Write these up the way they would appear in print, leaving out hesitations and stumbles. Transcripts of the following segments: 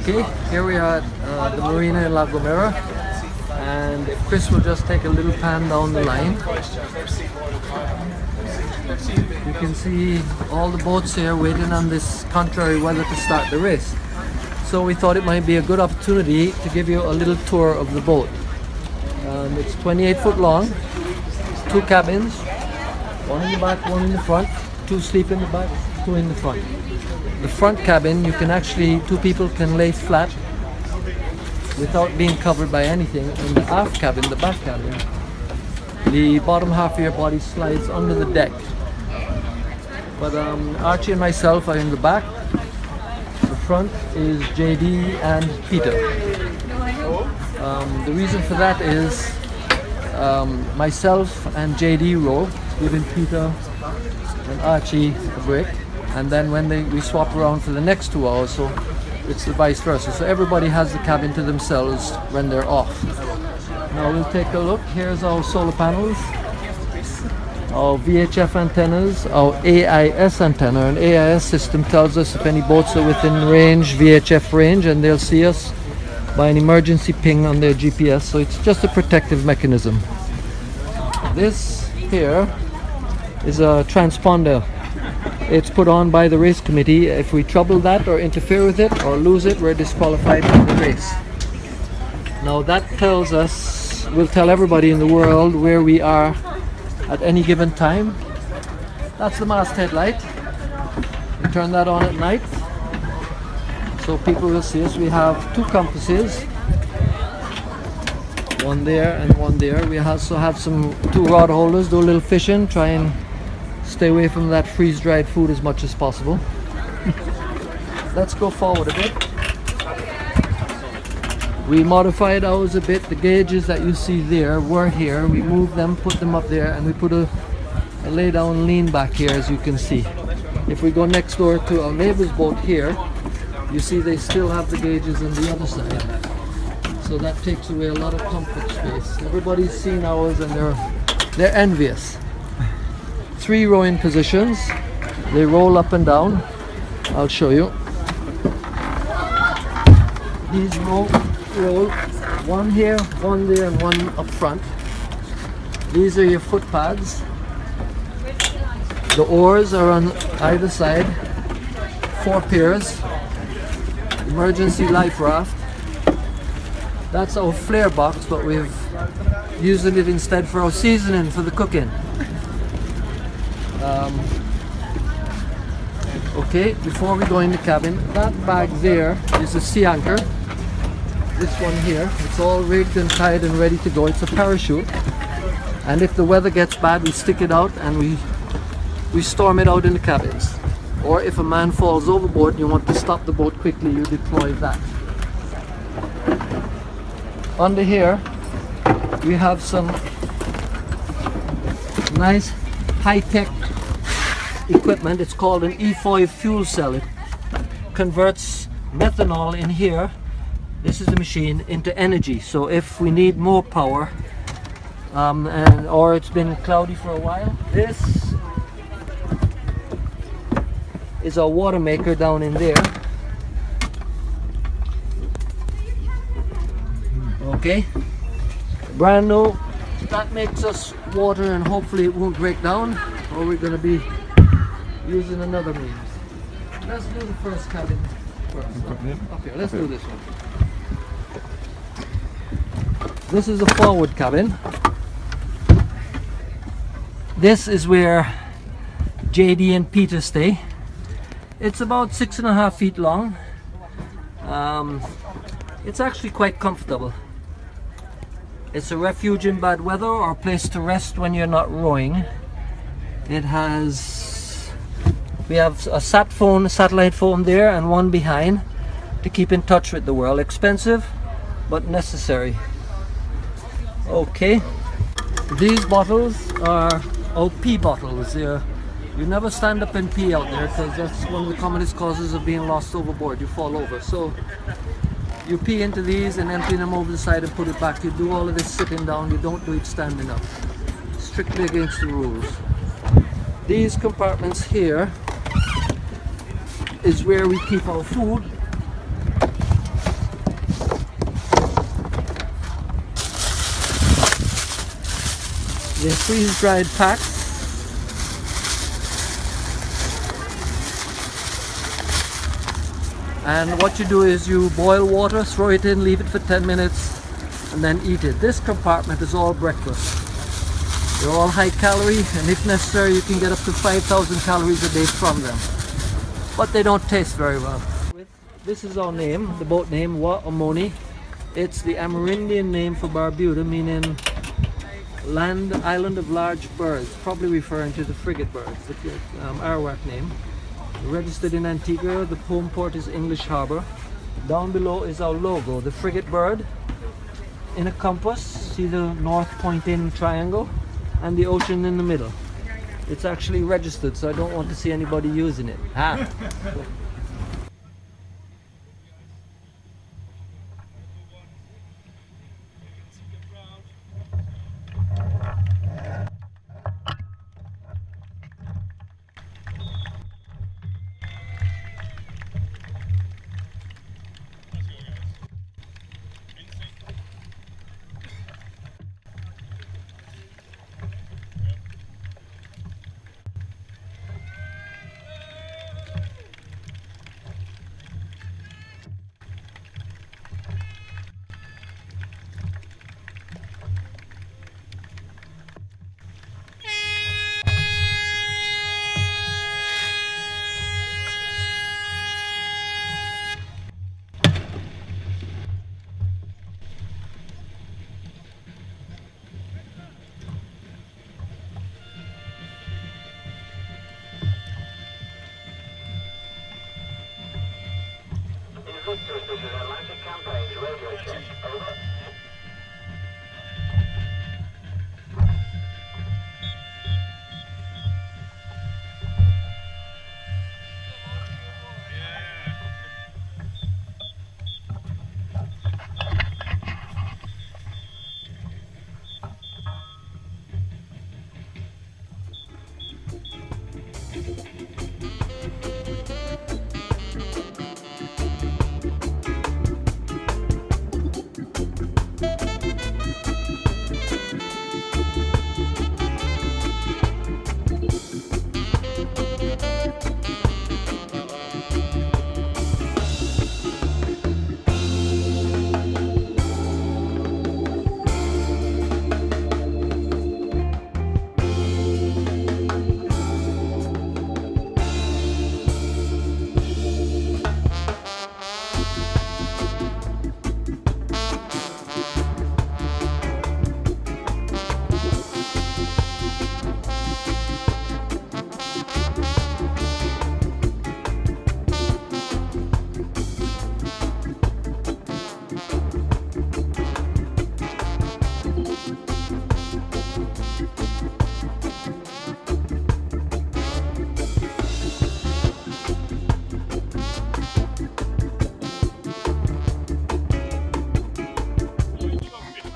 Okay, here we are at the marina in La Gomera, and Chris will just take a little pan down the line. You can see all the boats here waiting on this contrary weather to start the race. So we thought it might be a good opportunity to give you a little tour of the boat. It's 28 foot long, 2 cabins, 1 in the back, 1 in the front, 2 sleep in the back, 2 in the front. The front cabin, you can actually, 2 people can lay flat without being covered by anything. In the aft cabin, the back cabin, the bottom half of your body slides under the deck. But Archie and myself are in the back. The front is JD and Peter. The reason for that is myself and JD row, giving Peter and Archie a break, and then when we swap around for the next 2 hours, so it's the vice versa. So everybody has the cabin to themselves when they're off. Now we'll take a look. Here's our solar panels, our VHF antennas, our AIS antenna. An AIS system tells us if any boats are within range, VHF range, and they'll see us by an emergency ping on their GPS. So it's just a protective mechanism. This here is a transponder. It's put on by the race committee. If we trouble that or interfere with it or lose it, we're disqualified from the race. Now that tells us, will tell everybody in the world where we are at any given time. That's the masthead light. We turn that on at night so people will see us. We have 2 compasses, 1 there and 1 there. We also have some 2 rod holders, do a little fishing, try and stay away from that freeze-dried food as much as possible. Let's go forward a bit. We modified ours a bit. The gauges that you see there were here. We moved them, put them up there, and we put a lay-down lean back here, as you can see. If we go next door to our neighbor's boat here, you see they still have the gauges on the other side. So that takes away a lot of comfort space. Everybody's seen ours and they're envious. 3 rowing positions. They roll up and down. I'll show you. These roll 1 here, 1 there, and 1 up front. These are your foot pads. The oars are on either side. 4 pairs. Emergency life raft. That's our flare box, but we've used it instead for our seasoning for the cooking. Okay, before we go in the cabin, that bag there is a sea anchor. This one here, it's all rigged and tied and ready to go. It's a parachute, and if the weather gets bad, we stick it out and we storm it out in the cabins. Or if a man falls overboard and you want to stop the boat quickly, you deploy that. Under here we have some nice high-tech equipment. It's called an E5 fuel cell. It converts methanol in here, this is the machine, into energy. So if we need more power or it's been cloudy for a while, this is our water maker down in there. Okay, brand new. That makes us water, and hopefully it won't break down, or we're going to be using another means. Let's do the first cabin first. Up here, let's do this one. This is the forward cabin. This is where JD and Peter stay. It's about 6.5 feet long. It's actually quite comfortable. It's a refuge in bad weather or a place to rest when you're not rowing. It has, we have a satellite phone there and 1 behind to keep in touch with the world. Expensive, but necessary. Okay, these bottles are pee bottles. You never stand up and pee out there because that's one of the commonest causes of being lost overboard. You fall over. So you pee into these and empty them over the side and put it back. You do all of this sitting down. You don't do it standing up. Strictly against the rules. These compartments here is where we keep our food. They're freeze-dried packs. And what you do is you boil water, throw it in, leave it for 10 minutes, and then eat it. This compartment is all breakfast. They're all high calorie, and if necessary, you can get up to 5,000 calories a day from them. But they don't taste very well. This is our name, the boat name, Wa'omoni. It's the Amerindian name for Barbuda, meaning island of large birds, probably referring to the frigate birds, the Arawak name. Registered in Antigua, the home port is English Harbour. Down below is our logo, the frigate bird. In a compass, see the north pointing triangle and the ocean in the middle. It's actually registered, so I don't want to see anybody using it. Ha! This is Atlantic Campaign's radio check. Over.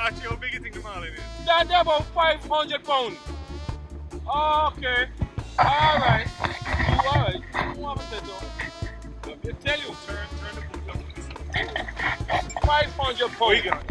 Archie, how big you think the marlin is? That's about 500 pounds. Okay. Alright. You alright. You want me to do? Let me tell you. Turn the boat down. 500 pounds. Where you going?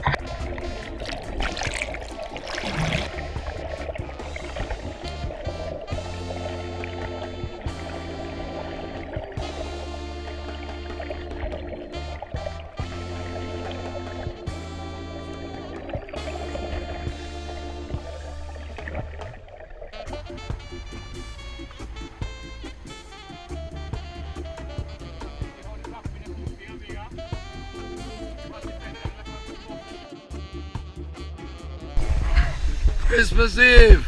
Christmas Eve,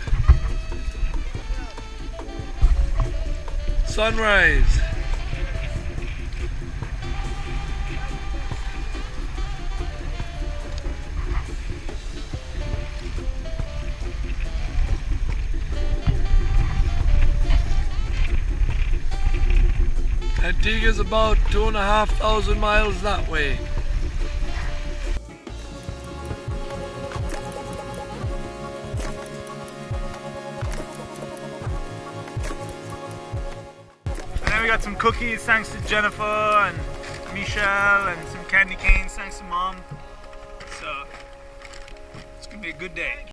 sunrise. Antigua's about 2,500 miles that way. We got some cookies thanks to Jennifer and Michelle, and some candy canes thanks to Mom. So it's gonna be a good day.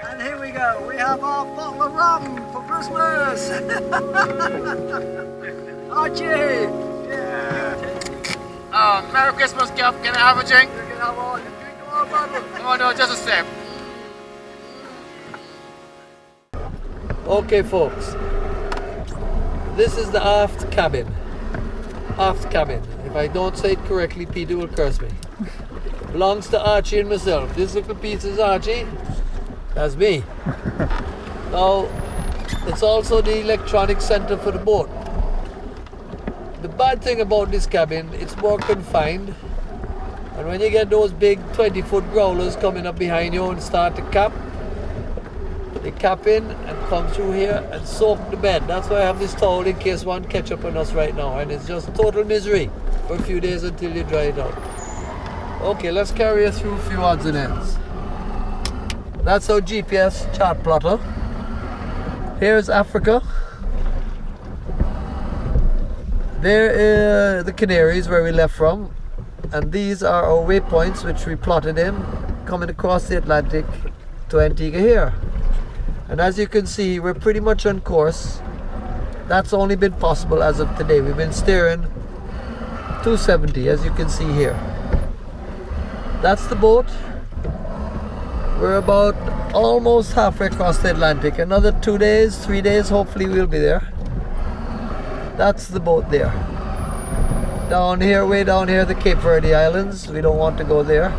And here we we go. We have our bottle of rum for Christmas. Archie! Yeah. Merry Christmas, Kev. Can I have a drink? You can have all. You drink the whole bottle. Oh no, just a sip. Okay, folks. This is the aft cabin. Aft cabin. If I don't say it correctly, Peter will curse me. Belongs to Archie and myself. This little piece is Archie. That's me. Now, it's also the electronic center for the boat. The bad thing about this cabin, it's more confined. And when you get those big 20-foot growlers coming up behind you and start to cap, they cap in and come through here and soak the bed. That's why I have this towel in case one catch up on us right now. And it's just total misery for a few days until you dry it out. Okay, let's carry you through a few odds and ends. That's our GPS chart plotter. Here's Africa. There are the Canaries where we left from. And these are our waypoints which we plotted in coming across the Atlantic to Antigua here. And as you can see, we're pretty much on course. That's only been possible as of today. We've been steering 270, as you can see here. That's the boat. We're about almost halfway across the Atlantic. Another 2 days, 3 days, hopefully we'll be there. That's the boat there. Down here, way down here, the Cape Verde Islands. We don't want to go there.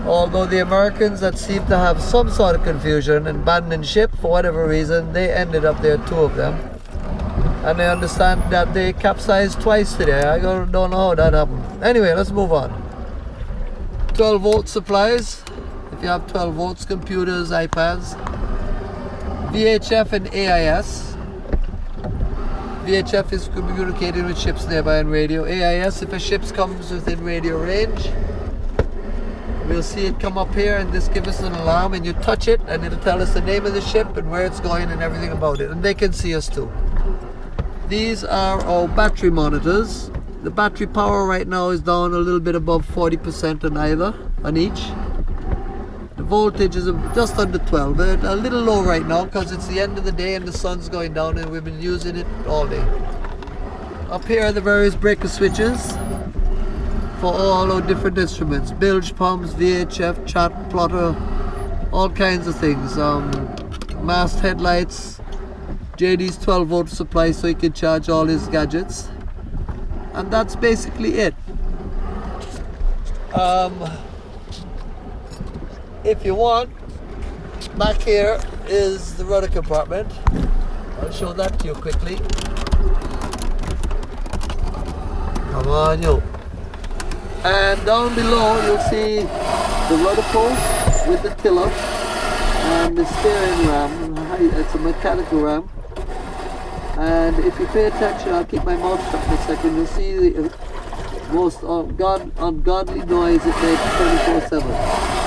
Although the Americans that seem to have some sort of confusion and abandoning ship for whatever reason, they ended up there, 2 of them. And I understand that they capsized twice today. I don't know how that happened. Anyway, let's move on. 12-volt supplies. If you have 12 volts, computers, iPads. VHF and AIS. VHF is communicating with ships nearby on radio. AIS, if a ship comes within radio range, we'll see it come up here and this gives us an alarm, and you touch it and it'll tell us the name of the ship and where it's going and everything about it. And they can see us too. These are our battery monitors. The battery power right now is down a little bit above 40% on each. The voltage is just under 12, but a little low right now because it's the end of the day and the sun's going down and we've been using it all day. Up here are the various breaker switches for all our different instruments. Bilge pumps, VHF, chart plotter, all kinds of things. Mast headlights, JD's 12-volt supply so he can charge all his gadgets. And that's basically it. If you want, back here is the rudder compartment. I'll show that to you quickly. Come on, you. And down below you'll see the rudder post with the tiller and the steering ram. It's a mechanical ram. And if you pay attention, I'll keep my mouth shut for a second, you'll see the most ungodly noise it makes 24/7.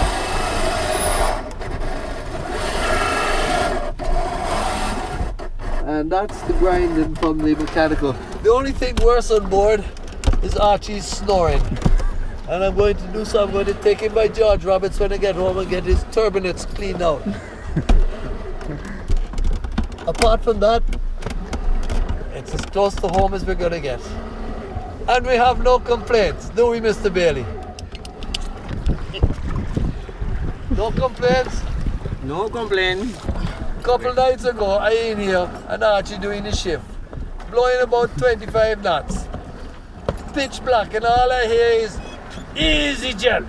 And that's the grinding from the mechanical. The only thing worse on board is Archie's snoring. And I'm going to do so. I'm going to take him by George Roberts when I get home and get his turbinates cleaned out. Apart from that, it's as close to home as we're going to get. And we have no complaints, do we, Mr. Bailey? No complaints? No complaint. Couple nights ago, I in here and Archie doing the shift, blowing about 25 knots, pitch black, and all I hear is easy jet,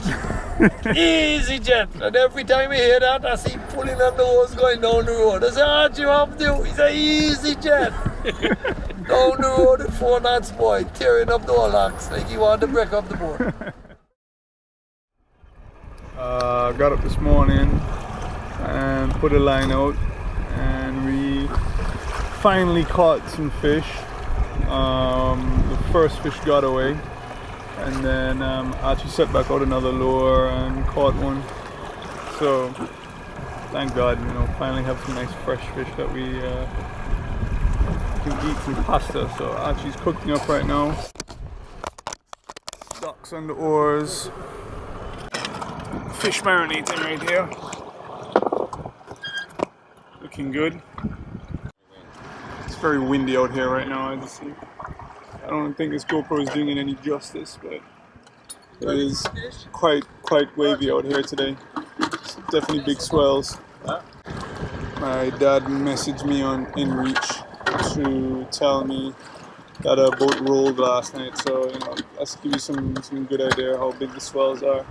easy jet. And every time I hear that, I see pulling on the hose going down the road. I say, Archie, you have to do? He said, easy jet. Down the road at 4 knots, boy, tearing up the whole axe like he wanted to break up the boat. Got up this morning and put a line out, and we finally caught some fish. The first fish got away, and then Archie set back out another lure and caught one. So thank God, finally have some nice fresh fish that we can eat some pasta. So Archie's cooking up right now. Ducks on the oars. Fish marinating right here. looking good. It's very windy out here right now, as you see. I don't think this GoPro is doing it any justice, but it is quite wavy out here today. It's definitely big swells. My dad messaged me on InReach to tell me that a boat rolled last night, so you know, that's give you some good idea how big the swells are.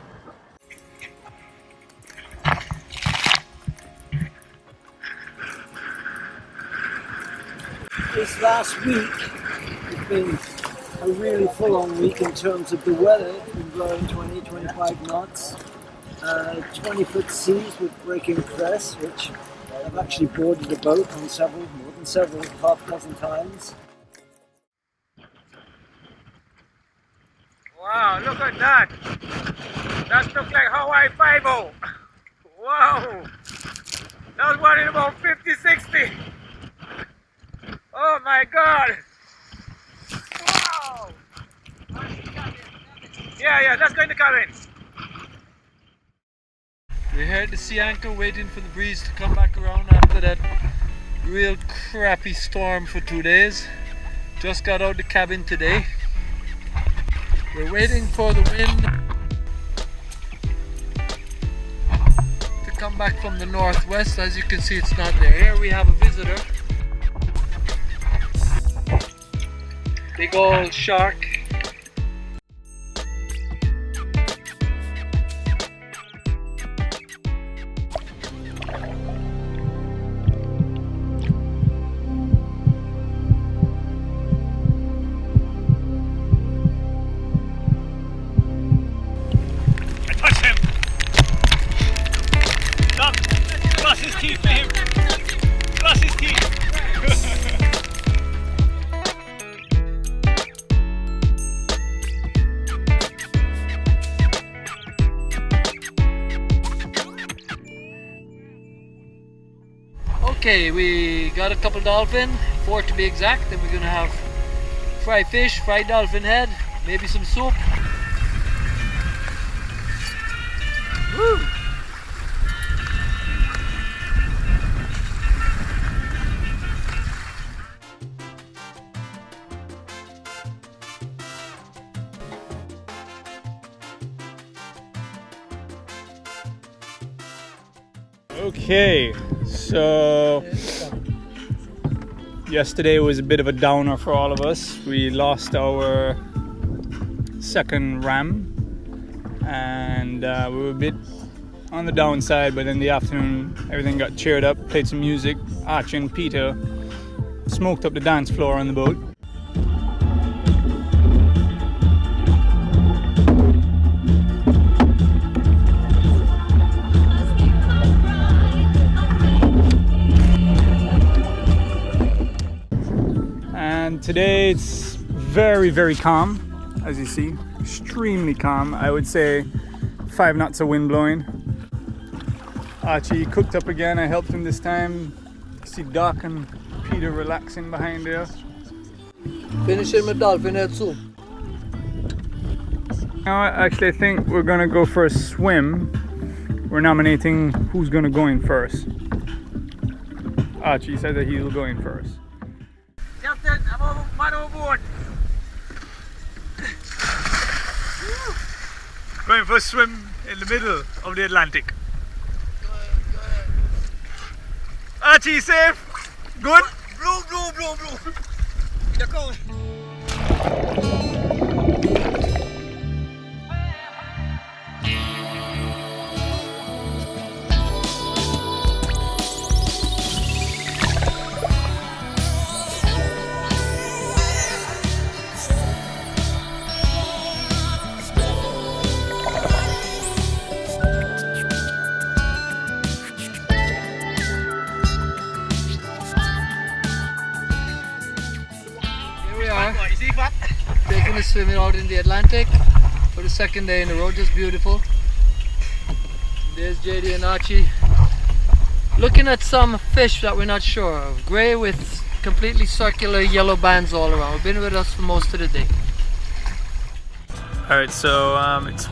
This last week has been a really full-on week in terms of the weather. It's been blowing 20-25 knots, 20-foot seas with breaking crest, which I've actually boarded a boat on more than several, half a dozen times. Wow, look at that! That looks like Hawaii 5-0. Wow! That was one in about 50-60. Oh my God! Wow! Yeah, that's going to come in. We're here at the sea anchor waiting for the breeze to come back around after that real crappy storm for 2 days. Just got out the cabin today. We're waiting for the wind to come back from the northwest. As you can see, it's not there. Here we have a visitor. Big old shark. Okay, we got a couple dolphin, 4 to be exact, and we're gonna have fried fish, fried dolphin head, maybe some soup. Woo! Okay, so yesterday was a bit of a downer for all of us. We lost our second ram and we were a bit on the downside, but in the afternoon everything got cheered up, played some music. Archie and Peter smoked up the dance floor on the boat. And today it's very calm, as you see, extremely calm. I would say 5 knots of wind blowing. Archie cooked up again, I helped him this time. You see Doc and Peter relaxing behind there. Finishing with dolphin head soup. Now actually I think we're gonna go for a swim. We're nominating who's gonna go in first. Archie said that he'll go in first. Captain, I'm man overboard. Going for a swim in the middle of the Atlantic. Go ahead. Archie, safe? Good? Blue. You're going. Taking a swimming out in the Atlantic for the second day in a row, just beautiful. There's JD and Archie looking at some fish that we're not sure of. Grey with completely circular yellow bands all around. We've been with us for most of the day. Alright, so it's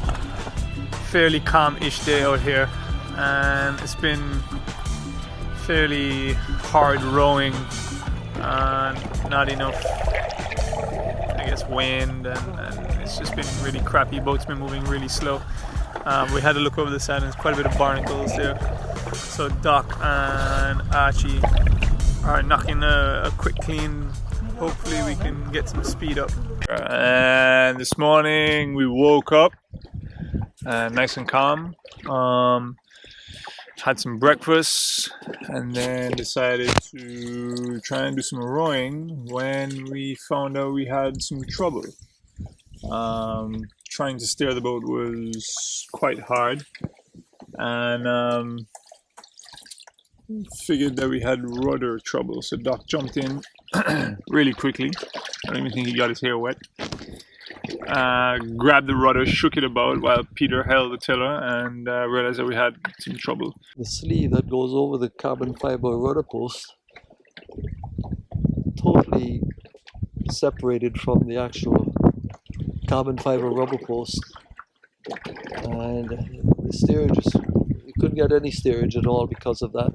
fairly calm-ish day out here, and it's been fairly hard rowing and not enough, I guess, wind, and it's just been really crappy. Boat's been moving really slow. We had to look over the side and there's quite a bit of barnacles there. So Doc and Archie are knocking a quick clean. Hopefully we can get some speed up. And this morning we woke up nice and calm. Had some breakfast and then decided to try and do some rowing when we found out we had some trouble. Trying to steer the boat was quite hard, and figured that we had rudder trouble, so Doc jumped in really quickly. I don't even think he got his hair wet. Grabbed the rudder, shook it about while Peter held the tiller, and realized that we had some trouble. The sleeve that goes over the carbon fiber rudder post totally separated from the actual carbon fiber rubber post, and the steerage, we couldn't get any steerage at all because of that.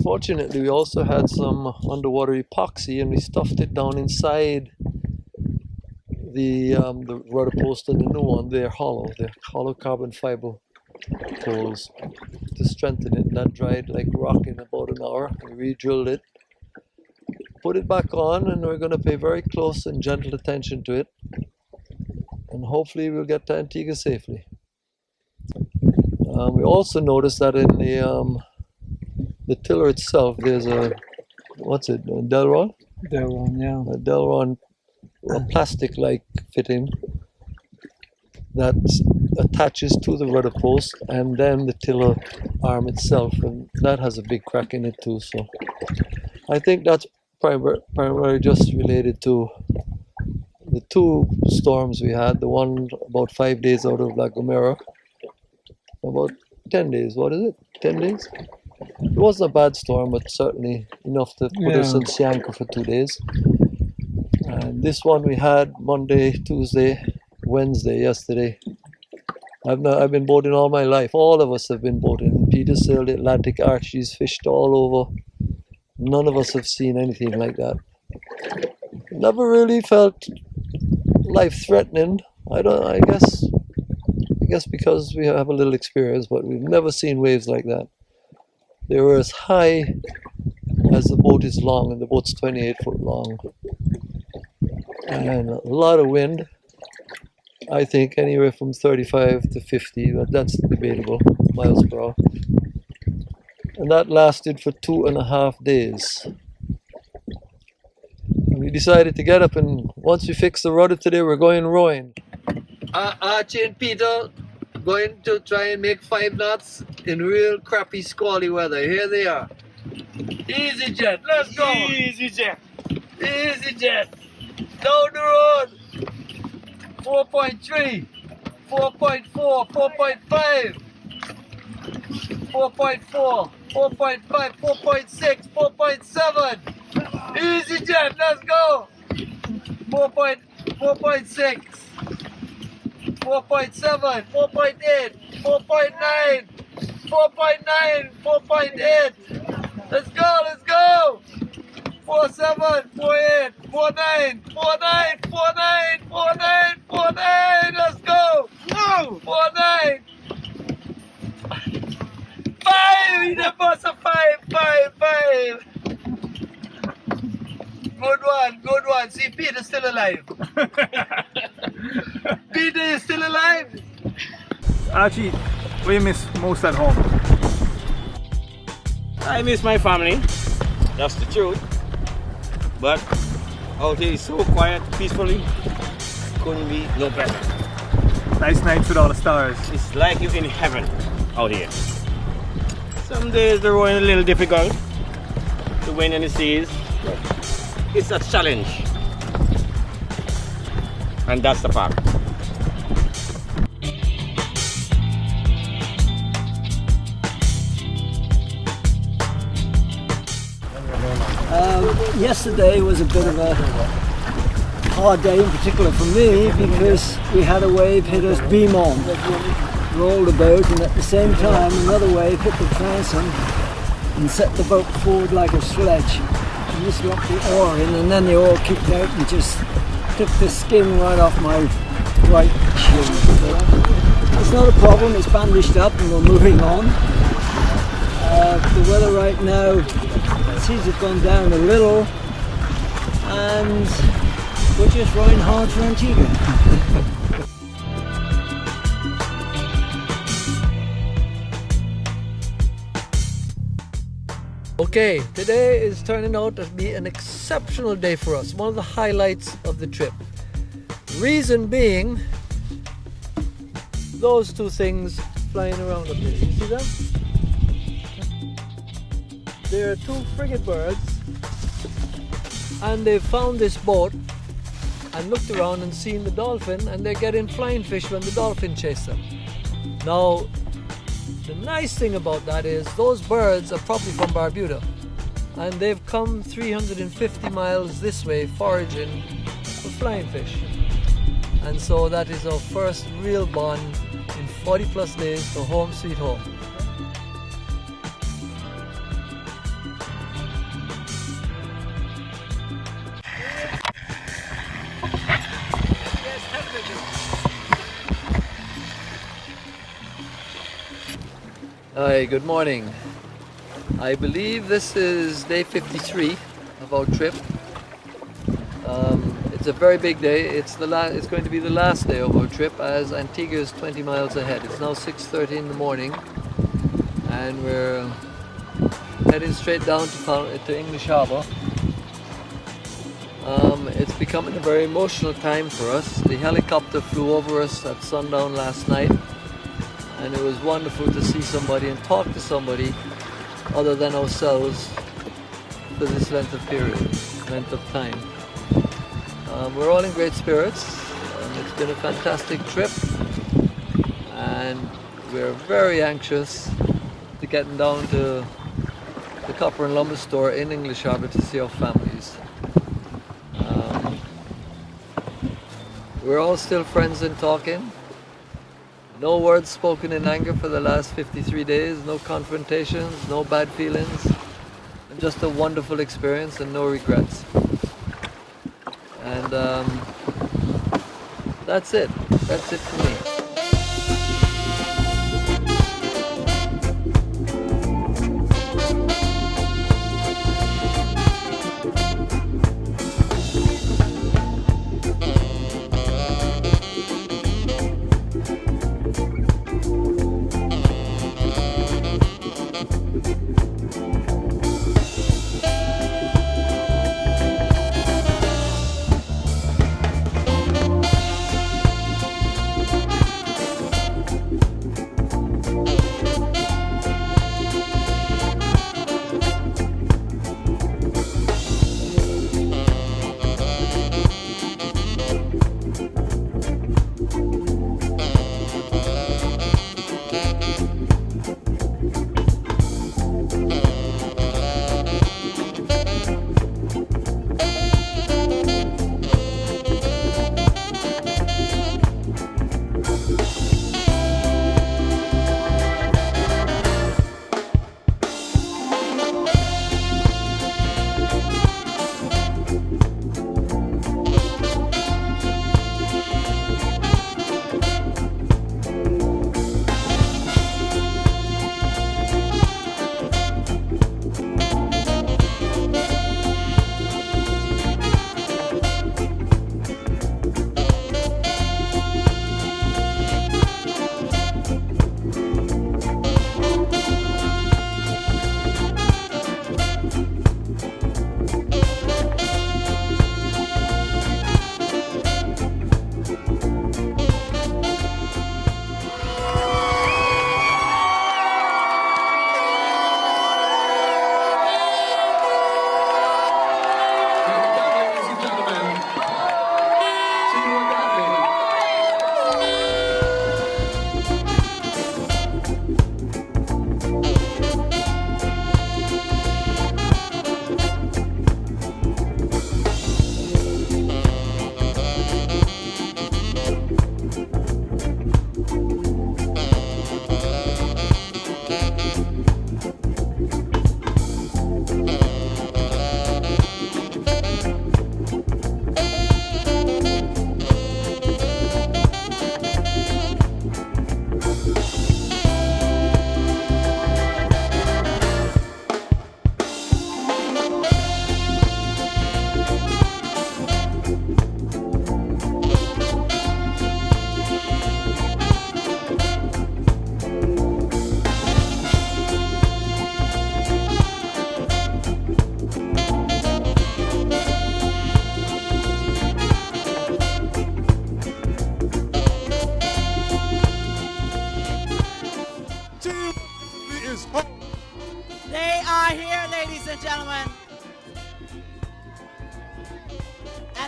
Fortunately, we also had some underwater epoxy, and we stuffed it down inside the rudder post and the new one. They're hollow carbon fiber poles to strengthen it, and that dried like rock in about an hour. We re-drilled it, put it back on, and we're going to pay very close and gentle attention to it, and hopefully we'll get to Antigua safely. We also noticed that in the tiller itself, there's a, what's it, a Delron? Delron, yeah. A Delron, a plastic-like fitting that attaches to the rudder post and then the tiller arm itself, and that has a big crack in it too. So I think that's primarily just related to the two storms we had. The one about 5 days out of La Gomera, about 10 days. What is it? 10 days? It wasn't a bad storm, but certainly enough to put us on sea anchor for 2 days. And this one we had Monday, Tuesday, Wednesday, yesterday. I've been boating all my life. All of us have been boating. Peter sailed the Atlantic, Archie's fished all over. None of us have seen anything like that. Never really felt life-threatening. I guess because we have a little experience, but we've never seen waves like that. They were as high as the boat is long, and the boat's 28 foot long. And a lot of wind. I think anywhere from 35 to 50, but that's debatable, miles per hour. And that lasted for 2.5 days. And we decided to get up, and once we fixed the rudder today, we're going rowing. Archie and Peter going to try and make 5 knots in real crappy squally weather. Here they are. Easy jet, let's go! Easy jet. Easy jet! Down the road! 4.3, 4.4, 4.5, 4.4, 4.5, 4.6, 4.7. Easy jet, let's go! 4.6, 4.7, 4.8, 4.9, 4.9, 4.8. Let's go, let's go! 4.7, 4.8, 4.9, 4.9, 4.9, 4.9, 4.9. Let's go! No! 4.9. 5! You never bust a 5. Good one. See, Peter's still alive. Peter is still alive. Archie, what do you miss most at home? I miss my family. That's the truth. But out here is so quiet, peacefully. Couldn't be no better. Nice nights with all the stars. It's like you're in heaven out here. Some days the rowing is a little difficult. The wind and the seas. It's a challenge. And that's the fact. Yesterday was a bit of a hard day, in particular for me, because we had a wave hit us beam on, rolled the boat, and at the same time another wave hit the transom and set the boat forward like a sledge. And just locked the oar in, and then the oar kicked out and just took the skin right off my right shin. But it's not a problem, it's bandaged up and we're moving on. The weather right now, the seas have gone down a little, and we're just rowing hard for Antigua. Okay, today is turning out to be an exceptional day for us, one of the highlights of the trip. Reason being, those two things flying around up there. You see them? There are two frigate birds, and they found this boat and looked around and seen the dolphin, and they're getting flying fish when the dolphin chase them. Now, the nice thing about that is those birds are probably from Barbuda, and they've come 350 miles this way foraging for flying fish. And so that is our first real bond in 40 plus days to home sweet home. Hi, good morning. I believe this is day 53 of our trip. It's a very big day. It's going to be the last day of our trip, as Antigua is 20 miles ahead. It's now 6:30 in the morning, and we're heading straight down to English Harbour. It's becoming a very emotional time for us. The helicopter flew over us at sundown last night, and it was wonderful to see somebody and talk to somebody other than ourselves for this length of time. We're all in great spirits, and it's been a fantastic trip, and we're very anxious to getting down to the Copper and Lumber store in English Harbour to see our families. We're all still friends and talking. No words spoken in anger for the last 53 days, no confrontations, no bad feelings, and just a wonderful experience and no regrets. And that's it. That's it for me.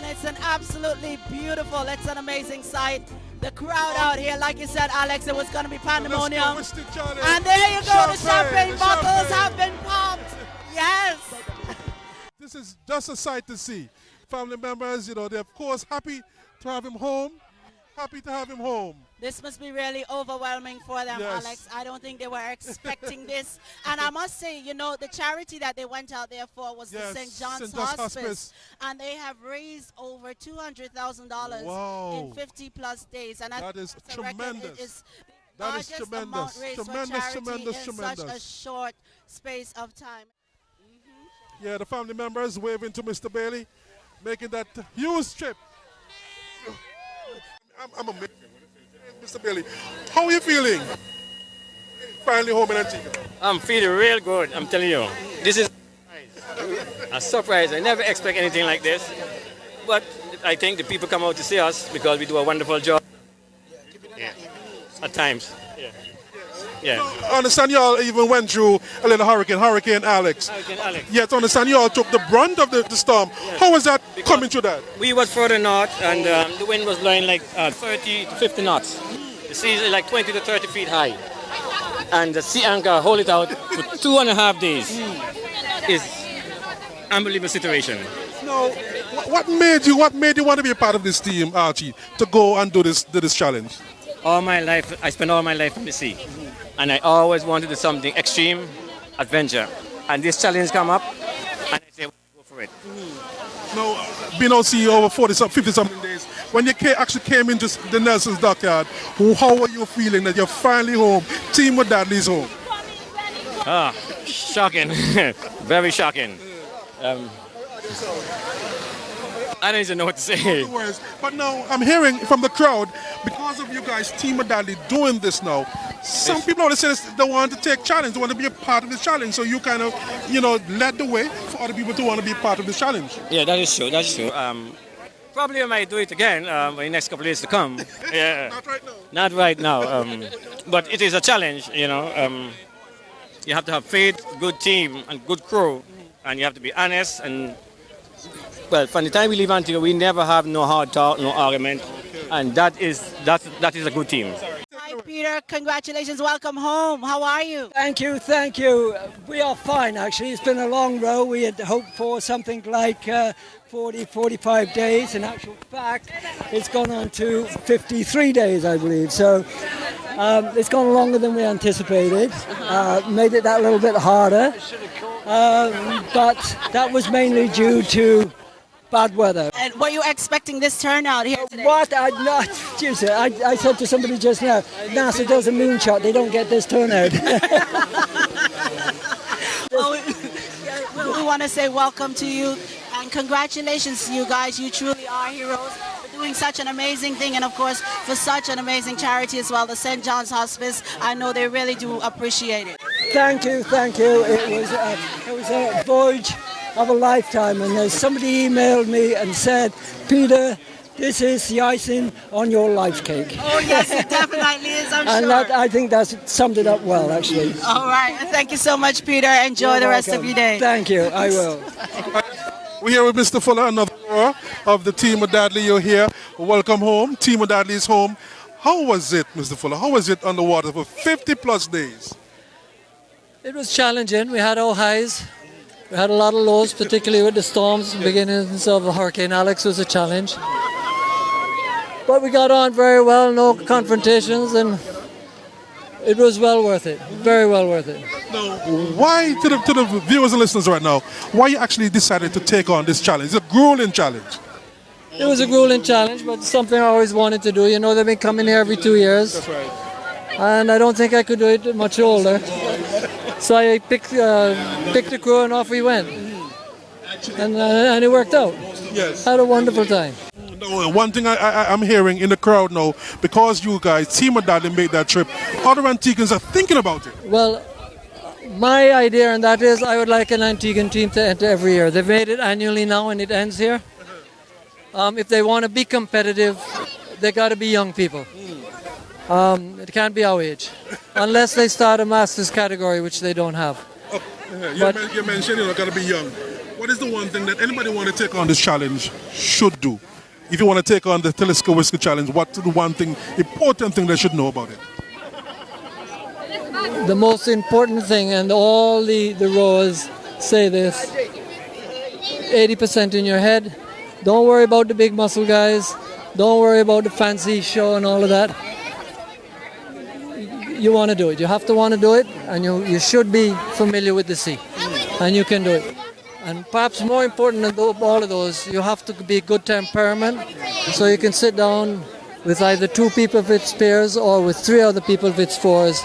and it's an absolutely beautiful, it's an amazing sight. The crowd out here, like you said, Alex, it was going to be pandemonium. And there you go, the champagne bottles have been popped. Yes. This is just a sight to see. Family members, you know, they're of course happy to have him home. Happy to have him home. This must be really overwhelming for them, Yes. Alex. I don't think they were expecting this. And I must say, you know, the charity that they went out there for was Yes, the St. John's St. John's Hospice. Hospice. And they have raised over $200,000 Wow. in 50 plus days. And That is that's a record. tremendous. It is the That is largest tremendous. amount raised for Tremendous, charity tremendous, in such a tremendous. short space of time. Yeah, the family members waving to Mr. Bailey, making that huge trip. I'm amazed. Mr. Bailey, how are you feeling? Finally home in Antigua. I'm feeling real good, I'm telling you. This is a surprise. I never expect anything like this. But I think the people come out to see us because we do a wonderful job. Yeah. At times. Yeah. I understand you all even went through a little Hurricane Alex. Hurricane Alex. Yet I understand you all took the brunt of the storm. Yes. How was that Because coming through that? We was further north and the wind was blowing like 30 to 50 knots. The sea is like 20 to 30 feet high. And the sea anchor hold it out for 2.5 days. It's unbelievable situation. No. What made you want to be a part of this team, Archie, to go and do this challenge? All my life, I spent all my life on the sea. And I always wanted to do something extreme, adventure. And this challenge come up, and I say, go for it. Now, being on sea over 50-something days, when you actually came into the Nelson's Dockyard, how were you feeling that you're finally home? Team Wadadli's home. Shocking. Very shocking. I don't even know what to say. But now I'm hearing from the crowd, because of you guys, Team Wadadli, doing this now, some people always say they want to take challenge, they want to be a part of this challenge. So you kind of, led the way for other people to want to be part of this challenge. Yeah, that is true. That's true. Probably I might do it again in the next couple of days to come. Yeah. Not right now. Not right now. But it is a challenge, you have to have faith, good team, and good crew, and you have to be honest. And well, from the time we leave Antigua, we never have no hard talk, no argument, and that is a good team. Hi, Peter. Congratulations. Welcome home. How are you? Thank you, thank you. We are fine, actually. It's been a long row. We had hoped for something like 40, 45 days. In actual fact, it's gone on to 53 days, I believe. So it's gone longer than we anticipated. Made it that little bit harder. But that was mainly due to bad weather. And were you expecting this turnout here today? What? I said to somebody just now, NASA does a moonshot, they don't get this turnout. We want to say welcome to you and congratulations to you guys. You truly are heroes for doing such an amazing thing, and of course for such an amazing charity as well, the St. John's Hospice. I know they really do appreciate it. Thank you. It was a voyage of a lifetime, and somebody emailed me and said, Peter, this is the icing on your life cake. Oh yes, it definitely is, I'm and sure. I think that summed it up well, actually. All right, thank you so much, Peter. Enjoy the rest of your day. Thank you, I will. We're here with Mr. Fuller, another member of the Team Wadadli. You're here. Welcome home. Team Wadadli is home. How was it, Mr. Fuller? How was it on the water for 50 plus days? It was challenging. We had our highs. We had a lot of lows, particularly with the storms. The beginnings of Hurricane Alex was a challenge. But we got on very well, no confrontations, and it was well worth it. Very well worth it. Now, why, to the viewers and listeners right now, why you actually decided to take on this challenge? It's a grueling challenge. It was a grueling challenge, but something I always wanted to do. You know, they've been coming here every 2 years. That's right. And I don't think I could do it much older. So I picked the crew and off we went. And it worked out. Yes. Had a wonderful time. No, one thing I'm hearing in the crowd now, because you guys, Team Wadadli, made that trip, other Antiguans are thinking about it. Well, my idea and that is I would like an Antiguan team to enter every year. They've made it annually now and it ends here. If they want to be competitive, they got to be young people. It can't be our age, unless they start a master's category, which they don't have. You mentioned you're not going to be young. What is the one thing that anybody want to take on this challenge should do? If you want to take on the Talisker Whiskey Challenge, what's the one thing, important thing they should know about it? The most important thing, and all the rowers say this, 80% in your head. Don't worry about the big muscle guys. Don't worry about the fancy show and all of that. You want to do it. You have to want to do it, and you should be familiar with the sea, and you can do it. And perhaps more important than all of those, you have to be good temperament, so you can sit down with either 2 people if it's pairs or with 3 other people if it's fours,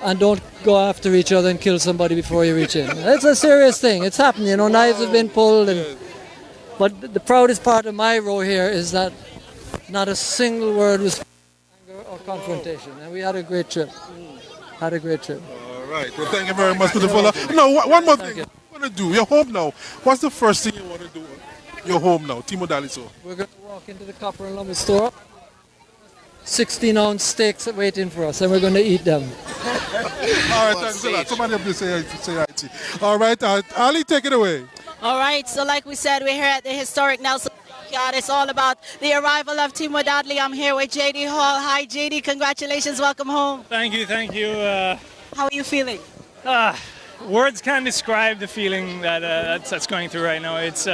and don't go after each other and kill somebody before you reach in. It's a serious thing. It's happened, you know, knives have been pulled. But the proudest part of my row here is that not a single word was anger or confrontation. And we had a great trip. All right. Well, thank you very much, Mr. Fuller. No, one more thing. What you want to do? You're home now. What's the first thing you want to do? You're home now. Team Wadadli. So we're going to walk into the copper and lumber store. 16-ounce steaks waiting for us, and we're going to eat them. All right, thanks a lot. Somebody up there say hi. All right, Ali, take it away. All right, so like we said, we're here at the historic Nelson Dockyard. It's all about the arrival of Team Wadadli. I'm here with JD Hall. Hi, JD. Congratulations. Welcome home. Thank you. How are you feeling? Words can't describe the feeling that's going through right now. It's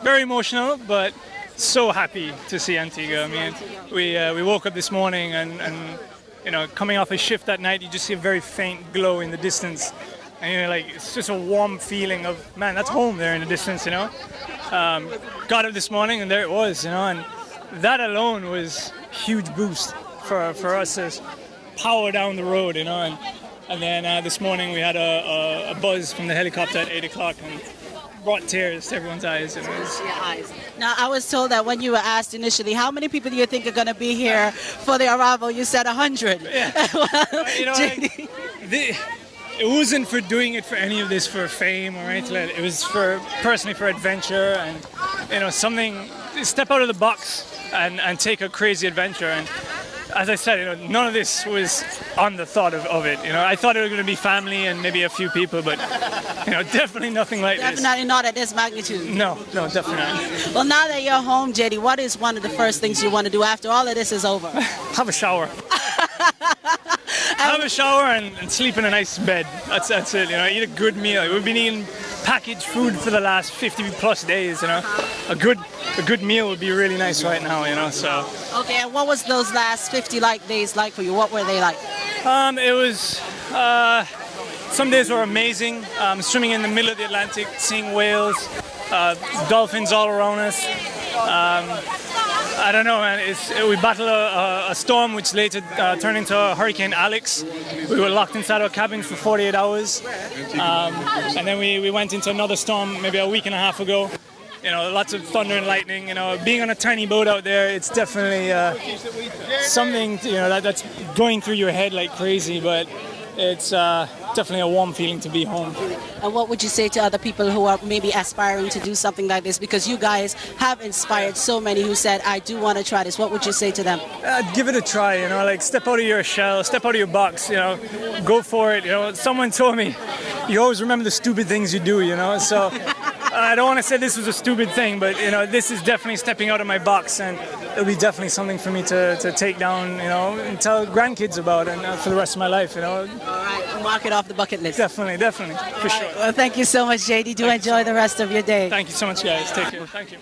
very emotional, but so happy to see Antigua. I mean, we woke up this morning and you know, coming off a shift that night, you just see a very faint glow in the distance. And you know, like, it's just a warm feeling of, man, that's home there in the distance, you know. Got up this morning and there it was, you know, and that alone was a huge boost for us as power down the road, you know. And then this morning we had a buzz from the helicopter at 8 o'clock and brought tears to everyone's eyes. You know. Now, I was told that when you were asked initially, how many people do you think are going to be here for the arrival, you said 100. Yeah. You know, like, it wasn't for doing it for any of this for fame or anything like that. It was personally for adventure and, you know, step out of the box and take a crazy adventure. And as I said, you know, none of this was on the thought of it. You know, I thought it was going to be family and maybe a few people, but, you know, definitely nothing like this. Definitely not at this magnitude. No, definitely not. Well, now that you're home, JD, what is one of the first things you want to do after all of this is over? Have a shower. Have a shower and sleep in a nice bed. That's it. You know, eat a good meal. We've been eating packaged food for the last 50 plus days. You know, a good meal would be really nice right now. You know, so. Okay, and what was those last 50 days like for you? What were they like? It was. Some days were amazing. Swimming in the middle of the Atlantic, seeing whales, dolphins all around us. I don't know, man. We battled a storm which later turned into Hurricane Alex. We were locked inside our cabins for 48 hours. And then we went into another storm maybe a week and a half ago. You know, lots of thunder and lightning. You know, being on a tiny boat out there, it's definitely something, you know, that's going through your head like crazy, but it's definitely a warm feeling to be home. And what would you say to other people who are maybe aspiring to do something like this? Because you guys have inspired so many who said, I do want to try this. What would you say to them? Give it a try, you know, like step out of your shell, step out of your box, you know, go for it. You know, someone told me, you always remember the stupid things you do, you know, so I don't want to say this was a stupid thing, but, you know, this is definitely stepping out of my box, and it'll be definitely something for me to take down, you know, and tell grandkids about, and for the rest of my life, you know. All right, mark it off the bucket list. Definitely, for sure. Well, thank you so much, JD. Do enjoy the rest of your day. Thank you so much, guys. Take care. Thank you.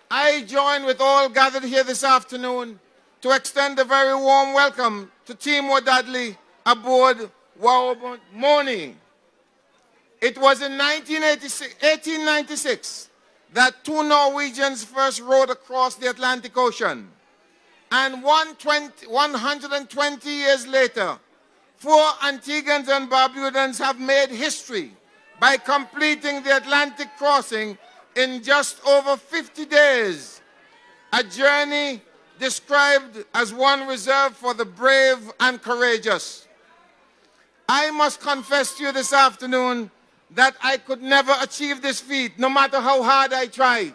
I join with all gathered here this afternoon to extend a very warm welcome to Team Wadadli aboard Warburg Morning. It was in 1896 that 2 Norwegians first rowed across the Atlantic Ocean. And 120 years later, 4 Antiguans and Barbudans have made history by completing the Atlantic crossing in just over 50 days, a journey described as one reserved for the brave and courageous. I must confess to you this afternoon that I could never achieve this feat, no matter how hard I tried.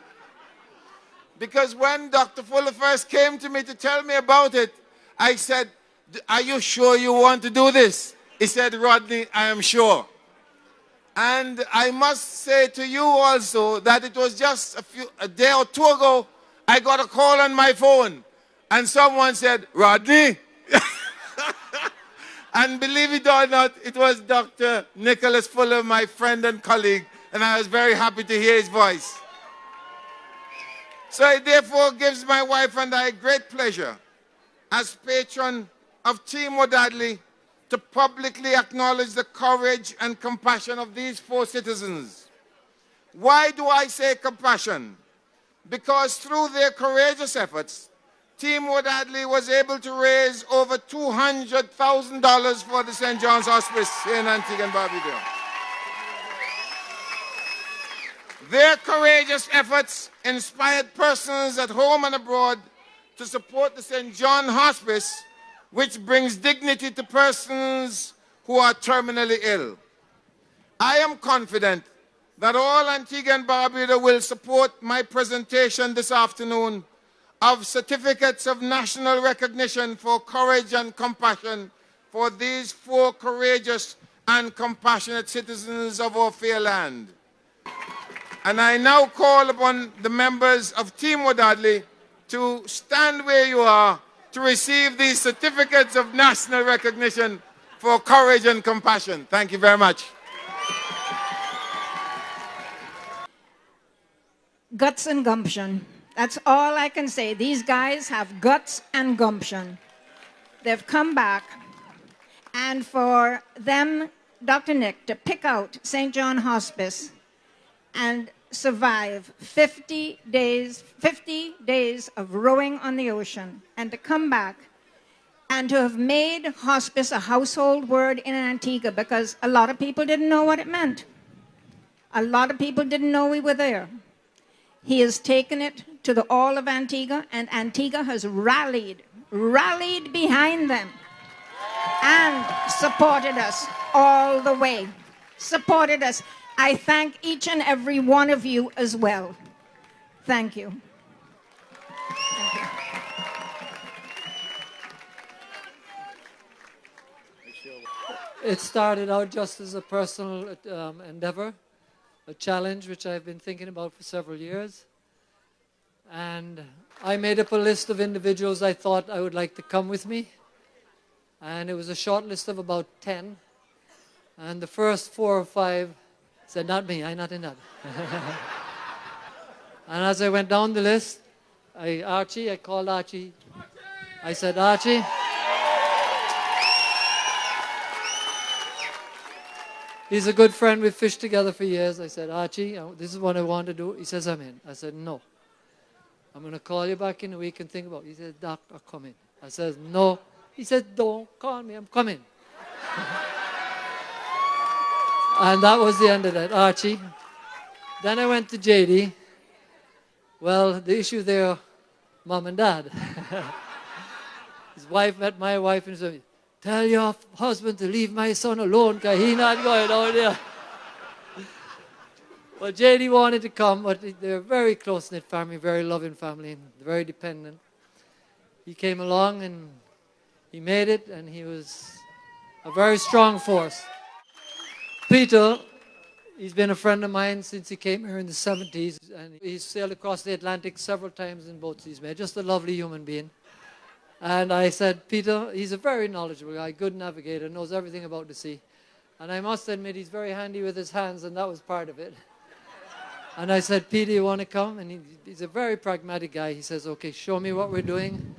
Because when Dr. Fuller first came to me to tell me about it, I said, are you sure you want to do this? He said, Rodney, I am sure. And I must say to you also that it was just a day or two ago, I got a call on my phone and someone said, Rodney? And believe it or not, it was Dr. Nicholas Fuller, my friend and colleague, and I was very happy to hear his voice. So it therefore gives my wife and I great pleasure as patron of Team Wadadli to publicly acknowledge the courage and compassion of these 4 citizens. Why do I say compassion? Because through their courageous efforts, Team Wadadli was able to raise over $200,000 for the St. John's Hospice in Antigua and Barbuda. Their courageous efforts inspired persons at home and abroad to support the St. John Hospice, which brings dignity to persons who are terminally ill. I am confident that all Antigua and Barbuda will support my presentation this afternoon of certificates of national recognition for courage and compassion for these 4 courageous and compassionate citizens of our fair land. And I now call upon the members of Team Wadadli to stand where you are to receive these certificates of national recognition for courage and compassion. Thank you very much. Guts and gumption. That's all I can say. These guys have guts and gumption. They've come back, and for them, Dr. Nick, to pick out St. John Hospice and survive 50 days of rowing on the ocean, and to come back and to have made hospice a household word in Antigua, because a lot of people didn't know what it meant. A lot of people didn't know we were there. He has taken it to all of Antigua, and Antigua has rallied behind them and supported us all the way. Supported us. I thank each and every one of you as well. Thank you. Thank you. It started out just as a personal endeavor, a challenge which I've been thinking about for several years. And I made up a list of individuals I thought I would like to come with me. And it was a short list of about 10. And the first 4 or 5 said, not me, I'm not in that. And as I went down the list, I called Archie. I said, Archie, he's a good friend, we've fished together for years. I said, Archie, this is what I want to do. He says, I'm in. I said, no. I'm going to call you back in a week and think about it. He said, Doc, I'll come in. I said, no. He said, don't call me, I'm coming. And that was the end of that, Archie. Then I went to JD. Well, the issue there, Mom and Dad. His wife met my wife and said, tell your husband to leave my son alone because he's not going out there. Well, JD wanted to come, but they're a very close-knit family, very loving family, and very dependent. He came along and he made it, and he was a very strong force. Peter, he's been a friend of mine since he came here in the 70s, and he's sailed across the Atlantic several times in boats he's made. Just a lovely human being. And I said, Peter, he's a very knowledgeable guy, good navigator, knows everything about the sea. And I must admit, he's very handy with his hands, and that was part of it. And I said, Peter, you want to come? And he's a very pragmatic guy. He says, okay, show me what we're doing.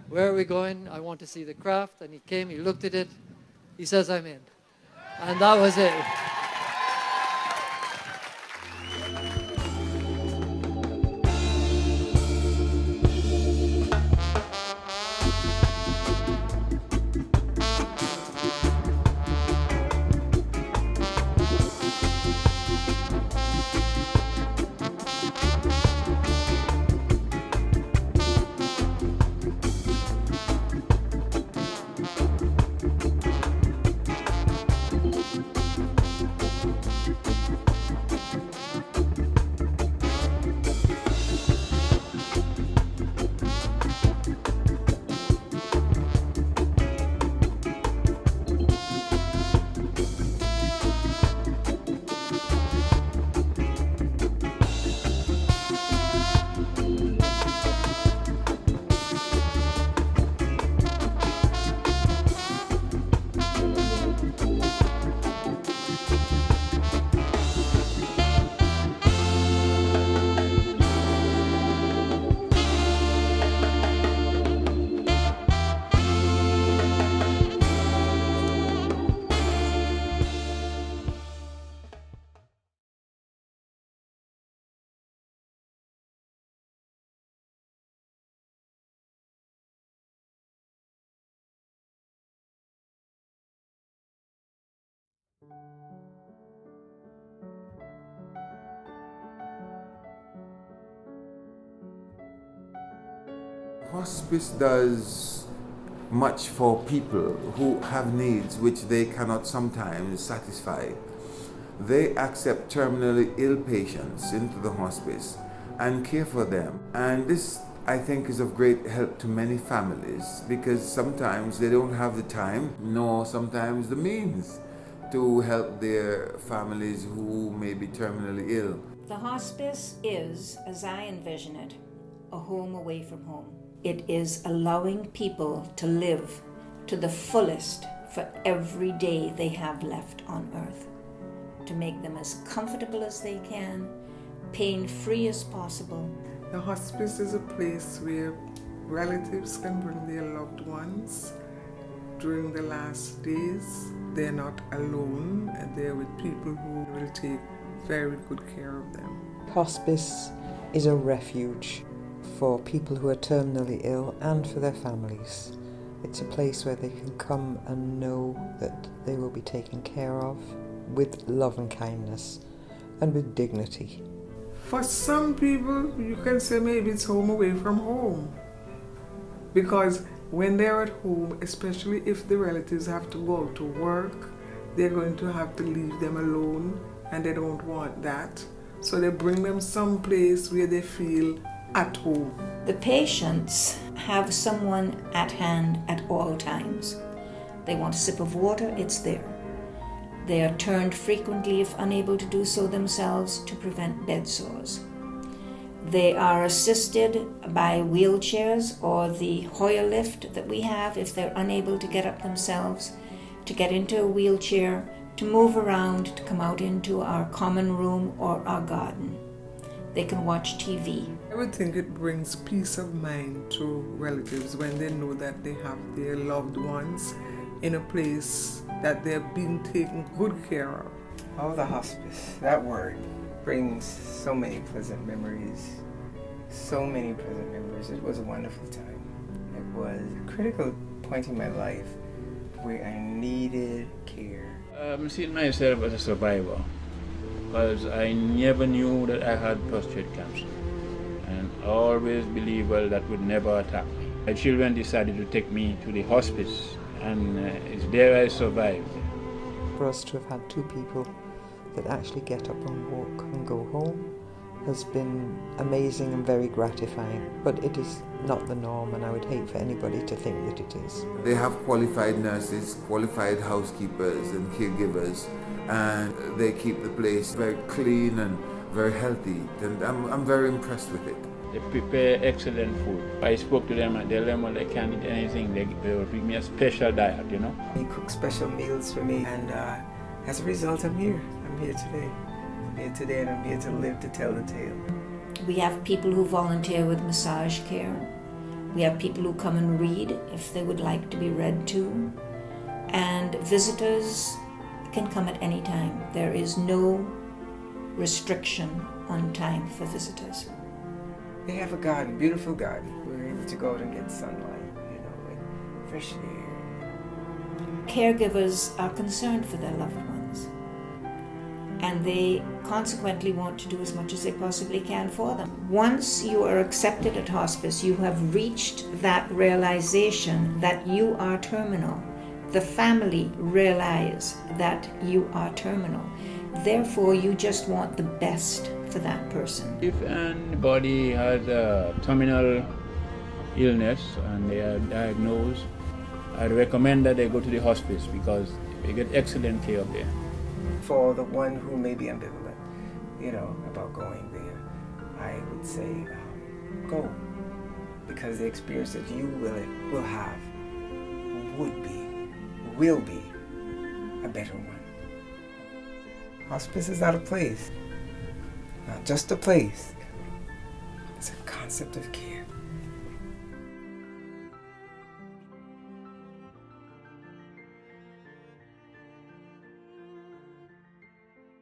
Where are we going? I want to see the craft. And he came, he looked at it. He says, I'm in. And that was it. Hospice does much for people who have needs which they cannot sometimes satisfy. They accept terminally ill patients into the hospice and care for them. And this, I think, is of great help to many families because sometimes they don't have the time nor sometimes the means to help their families who may be terminally ill. The hospice is, as I envision it, a home away from home. It is allowing people to live to the fullest for every day they have left on earth, to make them as comfortable as they can, pain-free as possible. The hospice is a place where relatives can bring their loved ones during the last days. They're not alone, and they're with people who will take very good care of them. Hospice is a refuge for people who are terminally ill and for their families. It's a place where they can come and know that they will be taken care of with love and kindness and with dignity. For some people, you can say maybe it's home away from home. Because when they're at home, especially if the relatives have to go out to work, they're going to have to leave them alone, and they don't want that. So they bring them someplace where they feel at home. The patients have someone at hand at all times. They want a sip of water, it's there. They are turned frequently, if unable to do so themselves, to prevent bed sores. They are assisted by wheelchairs or the Hoyer lift that we have if they're unable to get up themselves, to get into a wheelchair, to move around, to come out into our common room or our garden. They can watch TV. I would think it brings peace of mind to relatives when they know that they have their loved ones in a place that they're being taken good care of. Oh, the hospice, that word brings so many pleasant memories. So many pleasant memories. It was a wonderful time. It was a critical point in my life where I needed care. I'm seeing myself as a survivor because I never knew that I had prostate cancer. And I always believed, well, that would never attack me. My children decided to take me to the hospice, and it's there I survived. For us to have had two people that actually get up and walk and go home has been amazing and very gratifying. But it is not the norm, and I would hate for anybody to think that it is. They have qualified nurses, qualified housekeepers and caregivers, and they keep the place very clean and very healthy, and I'm very impressed with it. They prepare excellent food. I spoke to them and tell them, well, they can't eat anything. They will bring me a special diet, you know. He cooked special meals for me, and as a result, I'm here. I'm here today. I'm here today, and I'm here to live to tell the tale. We have people who volunteer with massage care. We have people who come and read if they would like to be read to. And visitors can come at any time. There is no restriction on time for visitors. They have a garden, beautiful garden. We're able to go out and get sunlight, you know, and fresh air. Caregivers are concerned for their loved ones, and they consequently want to do as much as they possibly can for them. Once you are accepted at hospice, you have reached that realization that you are terminal. The family realize that you are terminal. Therefore, you just want the best for that person. If anybody has a terminal illness and they are diagnosed, I'd recommend that they go to the hospice because they get excellent care up there. For the one who may be ambivalent, you know, about going there, I would say go, because the experience that you will have will be a better one. Hospice is not a place, not just a place. It's a concept of care.